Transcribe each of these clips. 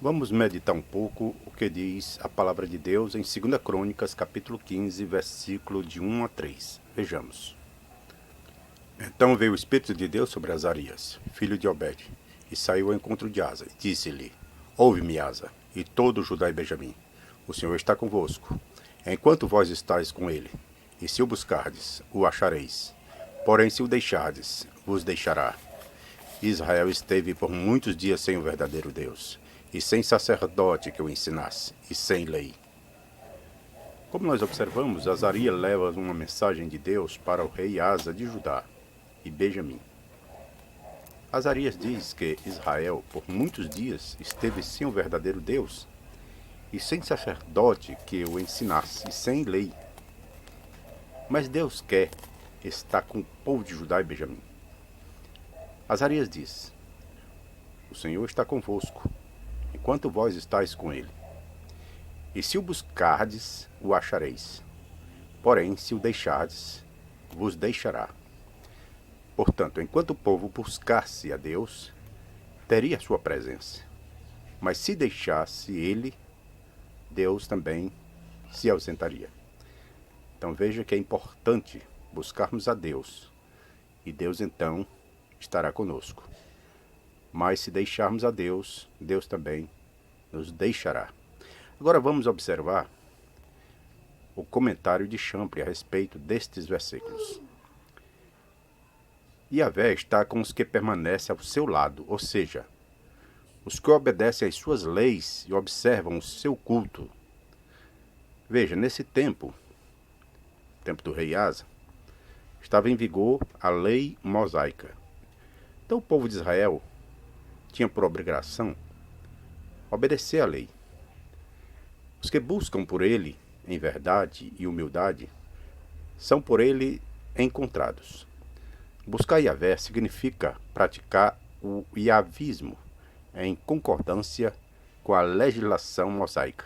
Vamos meditar um pouco o que diz a palavra de Deus em 2 Crônicas, capítulo 15, versículo de 1 a 3. Vejamos. Então veio o Espírito de Deus sobre Azarias, filho de Obed, e saiu ao encontro de Asa, e disse-lhe: Ouve-me, Asa, e todo Judá e Benjamim. O Senhor está convosco, enquanto vós estáis com ele. E se o buscardes, o achareis. Porém, se o deixardes, vos deixará. Israel esteve por muitos dias sem o verdadeiro Deus, e sem sacerdote que o ensinasse, e sem lei. Como nós observamos, Azarias leva uma mensagem de Deus para o rei Asa de Judá e Benjamim. Azarias diz que Israel, por muitos dias, esteve sem o verdadeiro Deus, e sem sacerdote que o ensinasse, e sem lei. Mas Deus quer estar com o povo de Judá e Benjamim. Azarias diz: O Senhor está convosco, enquanto vós estáis com ele. E se o buscardes, o achareis. Porém, se o deixardes, vos deixará. Portanto, enquanto o povo buscasse a Deus, teria sua presença. Mas se deixasse ele, Deus também se ausentaria. Então veja que é importante buscarmos a Deus, e Deus então estará conosco. Mas se deixarmos a Deus, Deus também nos deixará. Agora vamos observar o comentário de Champlin a respeito destes versículos. Yahvé está com os que permanecem ao seu lado, ou seja, os que obedecem às suas leis e observam o seu culto. Veja, nesse tempo do rei Asa, estava em vigor a lei mosaica. Então o povo de Israel tinha por obrigação obedecer à lei. Os que buscam por ele em verdade e humildade são por ele encontrados. Buscar Yahvé significa praticar o iavismo em concordância com a legislação mosaica.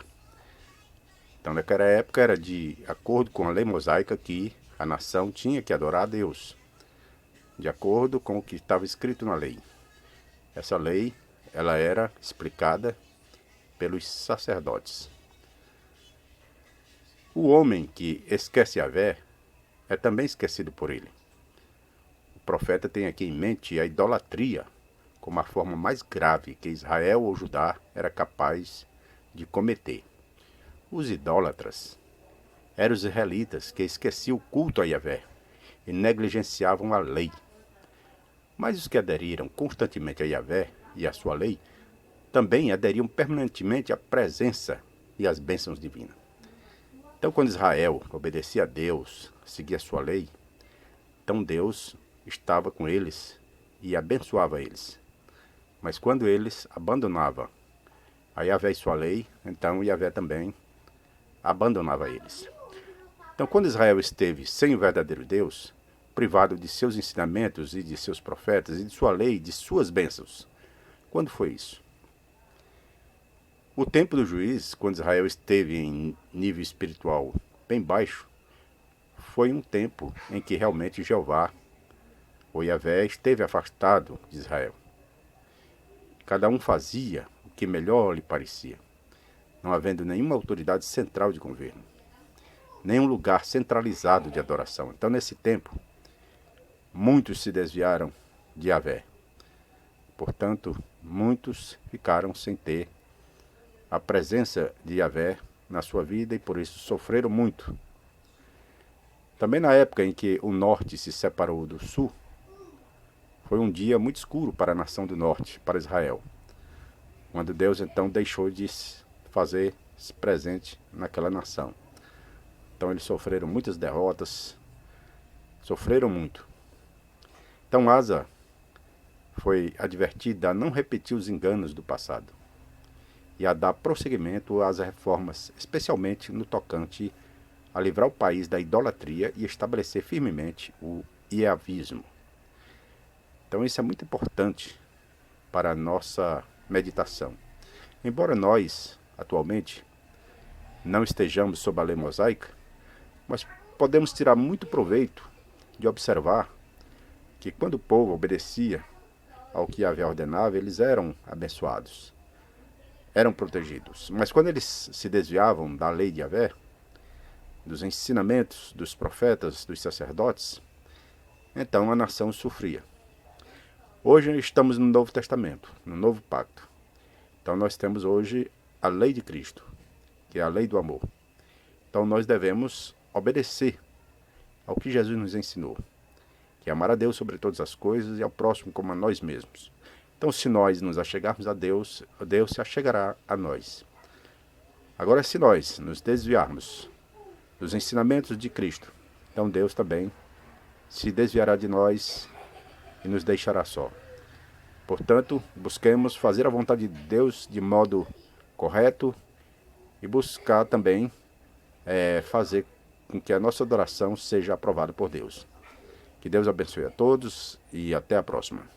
Então, naquela época, era de acordo com a lei mosaica que a nação tinha que adorar a Deus, de acordo com o que estava escrito na lei. Essa lei, ela era explicada pelos sacerdotes. O homem que esquece Yahvé é também esquecido por ele. O profeta tem aqui em mente a idolatria como a forma mais grave que Israel ou Judá era capaz de cometer. Os idólatras eram os israelitas que esqueciam o culto a Yahvé e negligenciavam a lei. Mas os que aderiram constantemente a Yahvé e à sua lei também aderiam permanentemente à presença e às bênçãos divinas. Então, quando Israel obedecia a Deus, seguia a sua lei, então Deus estava com eles e abençoava eles. Mas quando eles abandonavam a Yahvé e sua lei, então Yahvé também abandonava eles. Então, quando Israel esteve sem o verdadeiro Deus, privado de seus ensinamentos e de seus profetas, e de sua lei, e de suas bênçãos, quando foi isso? O tempo do juiz, quando Israel esteve em nível espiritual bem baixo, foi um tempo em que realmente Jeová, ou Yahvé, esteve afastado de Israel. Cada um fazia o que melhor lhe parecia, não havendo nenhuma autoridade central de governo, nenhum lugar centralizado de adoração. Então, nesse tempo, muitos se desviaram de Yahvé. Portanto, muitos ficaram sem ter a presença de Yahvé na sua vida e por isso sofreram muito. Também na época em que o norte se separou do sul, foi um dia muito escuro para a nação do norte, para Israel, quando Deus então deixou de fazer-se presente naquela nação. Então eles sofreram muitas derrotas, sofreram muito. Então Asa foi advertida a não repetir os enganos do passado e a dar prosseguimento às reformas, especialmente no tocante a livrar o país da idolatria e estabelecer firmemente o iavismo. Então isso é muito importante para a nossa meditação. Embora nós, atualmente, não estejamos sob a lei mosaica, mas podemos tirar muito proveito de observar que quando o povo obedecia ao que Yahvé ordenava, eles eram abençoados. eram protegidos. Mas quando eles se desviavam da lei de Yahvé, dos ensinamentos dos profetas, dos sacerdotes, então a nação sofria. Hoje estamos no Novo Testamento, no Novo Pacto. Então nós temos hoje a lei de Cristo, que é a lei do amor. Então nós devemos obedecer ao que Jesus nos ensinou, que é amar a Deus sobre todas as coisas e ao próximo como a nós mesmos. Então, se nós nos achegarmos a Deus, Deus se achegará a nós. Agora, se nós nos desviarmos dos ensinamentos de Cristo, então Deus também se desviará de nós e nos deixará só. Portanto, busquemos fazer a vontade de Deus de modo correto e buscar também fazer com que a nossa adoração seja aprovada por Deus. Que Deus abençoe a todos e até a próxima.